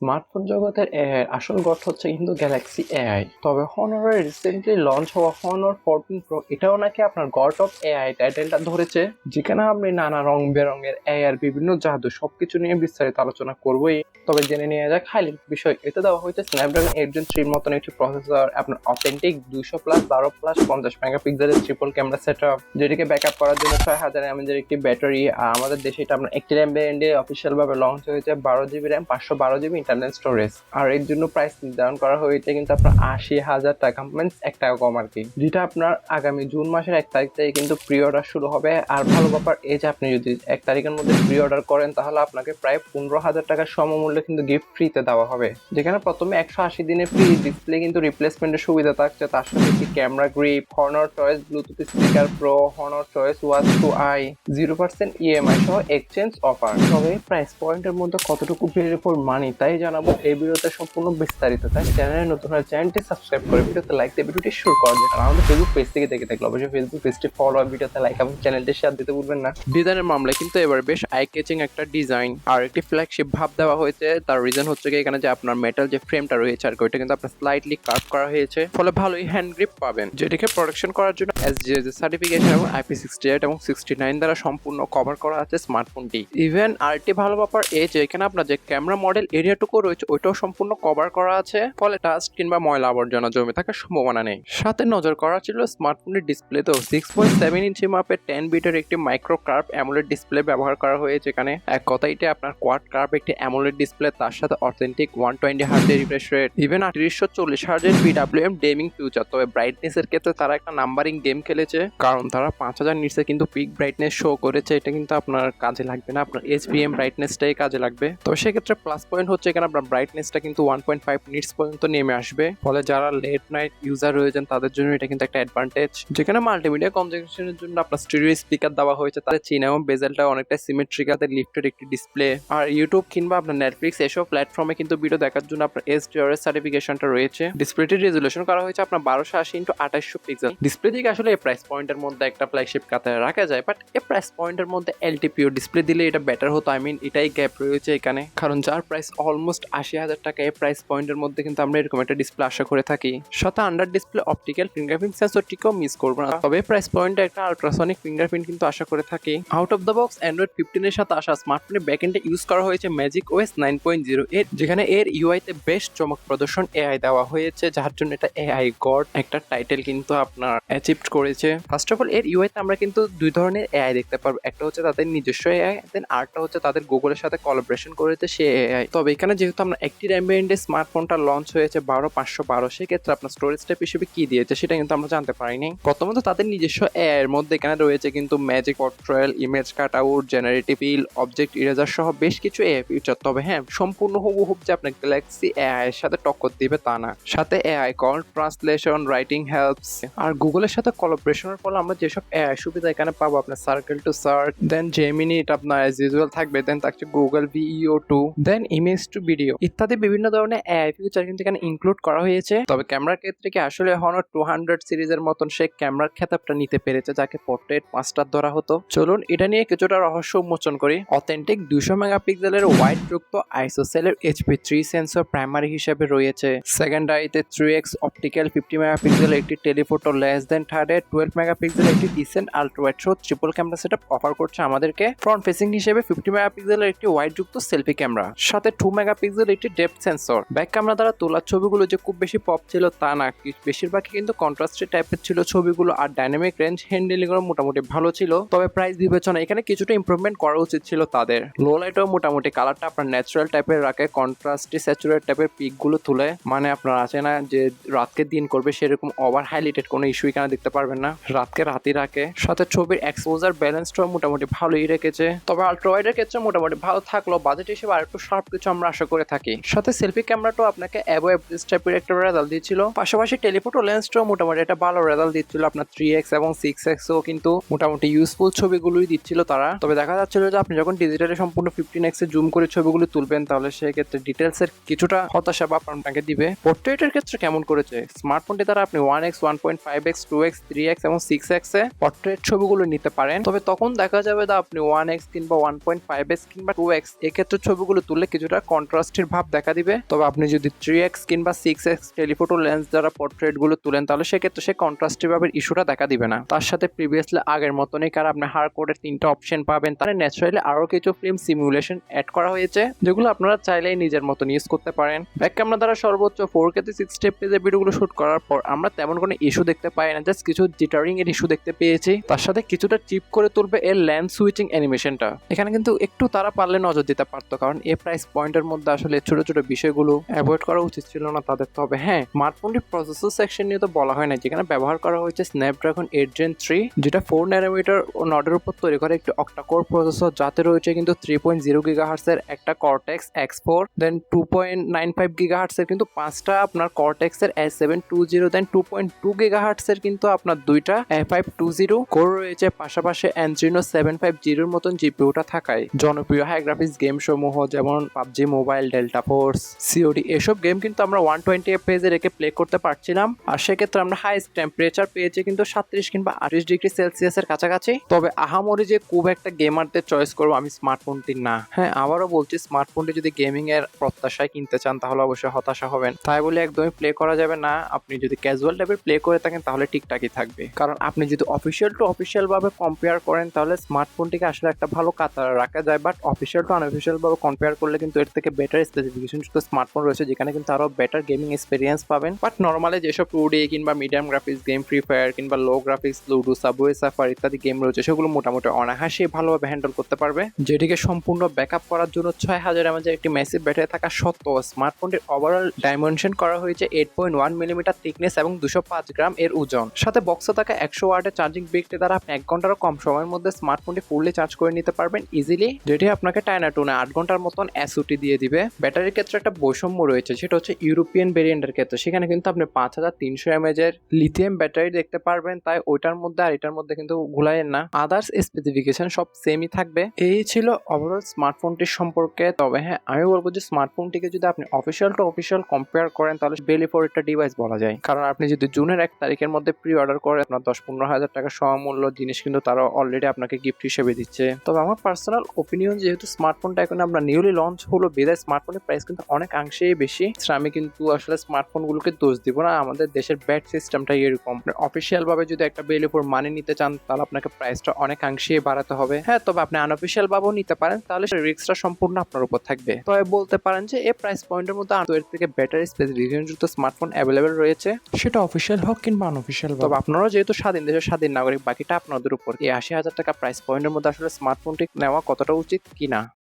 Smartphone জগতের AI আসল গড় হচ্ছে কিন্তু গ্যালাক্সি এআই। তবে হনরের রিসেন্টলি লঞ্চ হওয়া হনর 14 প্রো এটাও নাকি আপনার গড অফ এআই টাইটেলটা ধরেছে, যেখানে আপনি নানা রং বেরঙের এআই এর বিভিন্ন জাদু সবকিছু নিয়ে বিস্তারিত আলোচনা করবোই। তবে জেনে নেওয়া যাক হাইলাইট বিষয়। এতে দেওয়া হয়েছে স্ন্যাপড্রাগন 8 Gen 3 মতন একটি প্রসেসর, আপনার অথেন্টিক 200+ 12+ 50 মেগাপিক্সেলের ট্রিপল ক্যামেরা সেটআপ, যেটিকে ব্যাকআপ করার জন্য 6000 mAh একটি ব্যাটারি। আর আমাদের দেশে এটা আপনার 1 TB ভ্যারিয়েন্টে অফিসিয়াল ভাবে লঞ্চ হয়েছে 12GB RAM 512GB internal storage. আর এর জন্য প্রাইস নির্ধারণ করা হয়েছে কিন্তু আপনার 80,000 টাকা, মিনস 1 টাকা কম আর কি, যেটা আপনার আগামী জুন মাসের 1 তারিখ থেকে কিন্তু প্রি অর্ডার শুরু হবে। আর ভালো ব্যাপার এই যে আপনি যদি 1 তারিখের মধ্যে প্রি অর্ডার করেন তাহলে আপনাকে প্রায় 15,000 টাকার সমমূল্যে কিন্তু গিফট ফ্রিতে দেওয়া হবে, যেখানে প্রথমে 180 দিনের ফ্রি ডিসপ্লে কিন্তু রিপ্লেসমেন্টের সুবিধা থাকছে, তার সাথে একটি camera grip, Honor choice Bluetooth speaker pro, Honor choice watch two I, 0% EMI সহ এক্সচেঞ্জ অফার। তবে প্রাইস পয়েন্টের মধ্যে কতটুকু ভ্যালু ফর মানি তাই জানাবো এই ভিডিওতে সম্পূর্ণ বিস্তারিত। তাই চ্যানেলে নতুন হলে চ্যানেলটি সাবস্ক্রাইব করে ভিডিওতে লাইক দিয়ে ভিডিওটি শুরু করা যায়। আর আমাদের ফেসবুক পেজ থেকে দেখে থাকলে অবশ্যই ফেসবুক পেজটি ফলো আর ভিডিওতে লাইক এবং চ্যানেলটি শেয়ার দিতে ভুলবেন না। ডিজাইনের মামলায় কিন্তু এবার বেশ আই ক্যাচিং একটা ডিজাইন আর একটি ফ্ল্যাগশিপ ভাব দেওয়া হয়েছে। তার রিজন হচ্ছে কি এখানে যে আপনার মেটাল যে ফ্রেমটা রয়েছে আর ওইটা কিন্তু আপনার স্লাইটলি কার্ভ করা হয়েছে, ফলে ভালোই হ্যান্ড গ্রিপ পাবেন, যেটিকে প্রোটেকশন করার জন্য এসজিএস সার্টিফিকেশন এবং IP68 এবং 69 দ্বারা সম্পূর্ণ কভার করা আছে স্মার্টফোনটি। ইভেন আরটি ভালো ব্যাপার এই যে এখানে আপনার যে ক্যামেরা মডেল এরিয়াটুকু রয়েছে ওইটাও সম্পূর্ণ কভার করা আছে, ফলে ডাস্ট কিংবা ময়লা আবর্জনা জমে থাকার সম্ভাবনা নেই। সাথে নজর করা ছিল স্মার্টফোনের ডিসপ্লেতেও 6.7 ইঞ্চি মাপের 10 বিটের একটি মাইক্রো কার্ভ অ্যামোলেড ডিসপ্লে ব্যবহার করা হয়েছে এখানে। এক কথাইতে আপনার কোয়াড কার্ভ একটি অ্যামোলেড ডিসপ্লে, তার সাথে অথেন্টিক 120 হার্জের রিফ্রেশ রেট, ইভেন 3840 হার্জের PWM গেমিং ফিউচার। তবে ব্রাইটনেসের ক্ষেত্রে তারা একটা নাম্বারিং গেম খেলেছে, কারণ তারা 5000 নিচে কিন্তু পিক ব্রাইটনেস শো করেছে। এটা কিন্তু আপনার কাজে লাগবে না, আপনার HBM ব্রাইটনেসটাই কাজে লাগবে। তবে সেক্ষেত্রে প্লাস পয়েন্ট হচ্ছে এখানে আপনার ব্রাইটনেসটা কিন্তু 1.5 নিটস পর্যন্ত নেমে আসবে, ফলে যারা লেট নাইট ইউজার রয়েছেন তাদের জন্য এটা কিন্তু একটা অ্যাডভান্টেজ। যেখানে মাল্টিমিডিয়া কনজাংশনের জন্য আপনার স্টিরিও স্পিকার দেওয়া হয়েছে, তাদের চিন এবং বেজেলটা অনেকটা সিমেট্রিক্যাল লিফটেড একটি ডিসপ্লে। আর ইউটিউব কিংবা আপনার নেটফ্লিক্স এসব প্ল্যাটফর্মে কিন্তু ভিডিও দেখার জন্য আপনার HDR সার্টিফিকেশনটা রয়েছে। ডিসপ্লেটির রেজুলেশন করা হয়েছে আপনার 1280x2800 পিক্সেল। ডিসপ্লে দিকে আসলে এই প্রাইস পয়েন্টের মধ্যে একটা ফ্ল্যাগশিপ কাতারে রাখা যায়, বাট এই প্রাইস পয়েন্টের মধ্যে LTPO ডিসপ্লে দিলে এটা বেটার হতো। আই মিন এটাই গ্যাপ রয়েছে এখানে, কারণ যার প্রাইস অলমোস্ট 80,000 টাকা এই প্রাইস পয়েন্টের মধ্যে কিন্তু আমরা এরকম একটা ডিসপ্লে আশা করে থাকি। সাথে আন্ডার ডিসপ্লে অপটিক্যাল ফিঙ্গারপ্রিন্ট সেন্সরটিকেও মিস করবো না, তবে প্রাইস পয়েন্টে একটা আল্ট্রাসনিক ফিঙ্গারপ্রিন্ট কিন্তু আশা করে থাকি। Out of the box Android 15 এর সাথে আসা স্মার্টফোনের ব্যাকএন্ডে ইউজ করা হয়েছে ম্যাজিক OS 9.0 এর, যেখানে এর UI তে বেশ চমক প্রদর্শন AI দেওয়া হয়েছে, যার জন্য এটা AI গড একটা টাইটেল কিন্তু আপনার অ্যাচিভ করেছে। ফার্স্ট অফ অল এর UI তে আমরা কিন্তু দুই ধরনের AI দেখতে পারবো, একটা হচ্ছে তাদের নিজস্ব AI, দেন আরেকটা হচ্ছে তাদের গুগলের সাথে কোলাবোরেশন করেছে সে AI। তবে এখানে যেহেতু আমরা একটি র্যাম ভ্যারিয়েন্টে স্মার্টফোনটা লঞ্চ হয়েছে 12512, সেক্ষেত্রে আপনার স্টোরেজ টাইপ হিসেবে কি দিয়েছে সেটা কিন্তু আমরা জানতে পারিনি। প্রথমত তাদের নিজস্ব AI এর মধ্যে এখানে রয়েছে কিন্তু magic portrait, image cut out, generative fill, object eraser সহ বেশ কিছু AI ফিচার। তবে হ্যাঁ, সম্পূর্ণ হুবহুব যে আপনার গ্যালাক্সি AI এর সাথে টক্কর দিবে তা না। সাথে AI call translation, writing helps, আর গুগলের সাথে কোলাবোরেশনের ফলে আমরা যেসব AI সুবিধা এখানে পাবো, আপনার circle to search, then Gemini এটা আপনার অ্যাজ ইউজুয়াল থাকবে, দেন থাকছে Google VEO2, then image to video ইত্যাদি বিভিন্ন ধরনের AI ফিচার কিন্তু এখানে ইনক্লুড করা হয়েছে। তবে ক্যামেরার ক্ষেত্রে কি আসলে হনর 200 সিরিজের মতন সে ক্যামেরার খেতাবটা নিতে পেরেছে, যাকে পোর্ট্রেট মাস্টার ধরা হতো। চলুন এটা নিয়ে কিছুটা রহস্য উন্মোচন করি। অথেন্টিক 200 মেগাপিক্সেলের ওয়াইড যুক্ত আইসোসেলের HP3 সেন্সর প্রাইমারি হিসেবে রয়েছে। সেকেন্ডারিতে 3x অপটিক্যাল 50 মেগাপিক্সেলের একটি টেলিফোটো লেস দেন থার্ডে 12 মেগাপিক্সেলের একটি ডিসেন্ট আল্ট্রাওয়াইড সহ ট্রিপল ক্যামেরা সেটআপ অফার করছে আমাদেরকে। ফ্রন্ট ফেসিং হিসেবে 50 মেগাপিক্সেলের একটি ওয়াইড যুক্ত সেলফি ক্যামেরা, সাথে 2 মেগাপিক্সেলের একটি ডেপথ সেন্সর। ব্যাক ক্যামেরা দ্বারা তোলা ছবিগুলো যে খুব বেশি পপ ছিল তা না, বেশিরভাগই কিন্তু কন্ট্রাস্টেড টাইপের ছিল ছবিগুলো, আর ডাইনামিক রেঞ্জ হ্যান্ডেলিং মোটামুটি ভালো ছিল। তবে প্রাইস বিবেচনা এখানে কিছুটা ইমপ্রুভমেন্ট করা উচিত ছিল তাদের। লো লাইটও মোটামুটি কালারটা আপনার ন্যাচারাল টাইপের রাখে, কন্ট্রাস্টি স্যাচুরেট টাইপের পিক গুলো তুলে, মানে আপনার আছে না যে রাতকে দিন করবে সেরকম ওভার হাইলাইটেড কোনো ইস্যু এখানে দেখতে পারবেন না, রাতকে রাতই রাখে। সাথে ছবির এক্সপোজার ব্যালেন্সটাও মোটামুটি ভালোই রেখেছে। তবে আল্ট্রাওয়াইডের ক্ষেত্রে মোটামুটি ভালো থাকলেও বাজেট হিসেবে আর একটু শার্প কিছু আমরা আশা করে থাকি। সাথে সেলফি ক্যামেরাটাও আপনাকে অ্যাবো অ্যাভারেজ টাইপের একটা রেজাল্ট দিচ্ছিল, পাশাপাশি টেলিফোটো লেন্সটাও মোটামুটি একটা ভালো রেজাল্ট দিচ্ছিল। আপনার 3x এবং 6xও কিন্তু মোটামুটি ইউজফুল ছবিগুলোই দিচ্ছিল তারা। তবে দেখা যাচ্ছিল যে আপনি যখন ডিজিটালি সম্পূর্ণ 15x জুম করে ছবিগুলো তুলবেন তুলবেন তাহলে সেক্ষেত্রে ডিটেলস এর কিছুটা হতাশা বা আপনাকে দিবে। পোর্ট্রেটের ক্ষেত্রে কেমন করেছে, স্মার্টফোনটি দ্বারা আপনি 1x 1.5x 2x 3x এবং 6x এ পোর্ট্রেট ছবিগুলো নিতে পারেন। তবে তখন দেখা যাবে যে আপনি 1x কিংবা 1.5x কিংবা 2x এক্ষেত্রে ছবিগুলো তুললে কিছুটা কন্ট্রাস্টের ভাব দেখা দিবে। তবে আপনি যদি 3x কিংবা 6x টেলিফোটো লেন্স দ্বারা পোর্ট্রেট গুলো তুলেন তাহলে সেক্ষেত্রে সে কন্ট্রাস্টের ভাবের ইস্যুটা দেখা দিবে না। তার সাথে প্রিভিয়াসলি আগের মতনই কার আপনি হার্ড কোডের 3টা অপশন পাবেন। তাহলে ন্যাচারালি আরো কিছু ফিল্ম সিমুলেশন অ্যাড করা হয়েছে যেগুলো আপনারা চাইলেই নিজের মতন ইউজ করতে পারেন। ব্যাক ক্যামেরা দ্বারা সর্বোচ্চ 4K তে 60 fps এর ভিডিওগুলো শুট করার পর আমরা তেমন কোনো ইস্যু দেখতে পাই না, জাস্ট কিছু জিটারিং এর ইস্যু দেখতে পেয়েছি। তার সাথে কিছুটা চিপ করে তুলবে এর লেন্স সুইচিং অ্যানিমেশনটা। এখানে কিন্তু একটু তারা পারলে নজর দিতে পারতো, কারণ এই প্রাইস পয়েন্টের মধ্যে আসলে ছোট ছোট বিষয়গুলো অ্যাভয়েড করা উচিত ছিল না তাদের। তবে হ্যাঁ, স্মার্টফোনটির প্রসেসর সেকশন নিয়ে তো বলা হয় না, যেখানে ব্যবহার করা হয়েছে স্ন্যাপড্রাগন 8 Gen 3, যেটা 4 ন্যানোমিটার নডের উপর তৈরি করে একটি অক্টা-কোর প্রসেসর, যাতে রয়েছে কিন্তু 3.0 GHz এর একটা Cortex X4, দেন 2.95 GHz এর কিন্তু 5টা আপনার Cortex এর A720, দেন 2.2 GHz এর কিন্তু আপনার দুইটা A520 কোর রয়েছে। পাশাপাশি Adreno 750 এর মতন জিপিইউটা থাকায় জনপ্রিয় হাই গ্রাফিক্স গেম সমূহ যেমন PUBG mobile, delta force, COD এসব গেম কিন্তু আমরা 120 fps এ রেখে প্লে করতে পারছিলাম। আর সেক্ষেত্রে আমরা হাইস্ট টেম্পারেচার পেয়েছি কিন্তু 37 কিংবা 28 ডিগ্রি সেলসিয়াসের কাছাকাছি। তবে আহামরি যে খুব একটা গেমারদের চয়েস করবো আমি স্মার্টফোনটি না। হ্যাঁ, আবারও বলছি, স্মার্টফোনটি যদি গেমিং এর প্রত্যাশায় কিনতে চান তাহলে অবশ্যই হতাশা হবেন। তাই বলে একদমই প্লে করা যাবে না। আপনি যদি ক্যাজুয়াল টাইপের প্লে করে থাকেন তাহলে ঠিকঠাকই থাকবে, কারণ আপনি যদি অফিসিয়াল টু অফিসিয়াল ভাবে কম্পেয়ার করেন তাহলে স্মার্টফোনটিকে আসলে একটা ভালো কাতারে রাখা যায়। বাট অফিসিয়াল টু আনঅফিসিয়াল ভাবে কম্পেয়ার করলে কিন্তু এর থেকে বেটার স্পেসিফিকেশন যুক্ত স্মার্টফোন রয়েছে, যেখানে কিন্তু আরো বেটার গেমিং এক্সপিরিয়েন্স পাবেন। বাট নর্মালি যেসব 2D কিংবা medium graphics game, free fire কিংবা লো গ্রাফিক্স লুডো, সাবওয়ে সাফার ইত্যাদি গেম রয়েছে, সেগুলো মোটামুটি অনায়াসে ভালোভাবে হ্যান্ডেল করতে পারবে। যেটিকে সম্পূর্ণ ব্যাকআপ করার জন্য 6000 mAh একটি ম্যাসিভ ব্যাটারি থাকা সত্ত্বেও স্মার্টফোনটির ওভারঅল ডাইমেনশন করা হয়েছে 8.1 মিলিমিটার থিকনেস এবং 205 গ্রাম এর ওজন। সাথে বক্সে থাকা 100 ওয়াটের চার্জিং ব্রিকটি দ্বারা আপনি 1 ঘন্টারও কম সময়ের মধ্যে স্মার্টফোনটি ফুললি চার্জ করে নিতে পারবেন ইজিলি, যেটি আপনাকে টাইনা টুনে 8 ঘন্টার মতন এসওটি দিয়ে দিবে। ব্যাটারির ক্ষেত্রে একটা বৈষম্য রয়েছে, সেটা হচ্ছে ইউরোপিয়ান ভেরিয়েন্টের ক্ষেত্রে সেখানে কিন্তু আপনি 5300 mAh এর লিথিয়াম ব্যাটারি দেখতে পারবেন। তাই ওইটার মধ্যে আর এটার মধ্যে কিন্তু ঘুলাইয়েন না, আদার্স স্পেসিফিকেশন সব সেমই থাকবে। এই ছিল ওভারঅল স্মার্টফোনটির সম্পর্কে। তবে হ্যাঁ, আমি বলবো যে স্মার্টফোনটিকে যদি আপনি অফিসিয়াল টু অফিসিয়াল কম্পেয়ার করেন তাহলে বেলি ফর একটা ডিভাইস বলা যায়, কারণ আপনি যদি জুনের 1 তারিখের মধ্যে প্রি অর্ডার করে আপনার 10-15 হাজার টাকা সমমূল্য জিনিস কিন্তু তারা অলরেডি আপনাকে গিফট হিসেবে দিচ্ছে। তবে আমার পার্সোনাল ওপিনিয়ন, যেহেতু স্মার্টফোনটা এখন আমরা নিউলি লঞ্চ হলো বিদায় স্মার্টফোনের প্রাইস কিন্তু অনেকাংশেই বেশি। আমি কিন্তু আসলে স্মার্টফোনগুলোকে দোষ দিব না, আমাদের দেশের ব্যাট সিস্টেমটাই এরকম। অফিসিয়াল ভাবে যদি একটা বেলি ফর মানি নিতে চান তাহলে আপনাকে প্রাইসটা অনেকাংশেই বাড়াতে হবে। হ্যাঁ, তবে আপনি আনঅফিসিয়াল ভাবেও নিতে পারেন, তাহলে রিস্কটা সম্পূর্ণ আপনার উপর থাকবে। তবে বলতে পারেন যে এই প্রাইস পয়েন্টের মধ্যে এর থেকে বেটার স্পেসিফিকেশন যুক্ত স্মার্টফোন অ্যাভেলেবেল রয়েছে, সেটা অফিসিয়াল হোক কিংবা আনঅফিসিয়াল। তবে আপনারাও যেহেতু স্বাধীন দেশের স্বাধীন নাগরিক, বাকিটা আপনাদের উপর। এই 80,000 টাকা প্রাইস পয়েন্টের মধ্যে আসলে স্মার্টফোনটি নেওয়া কতটা উচিত কিনা।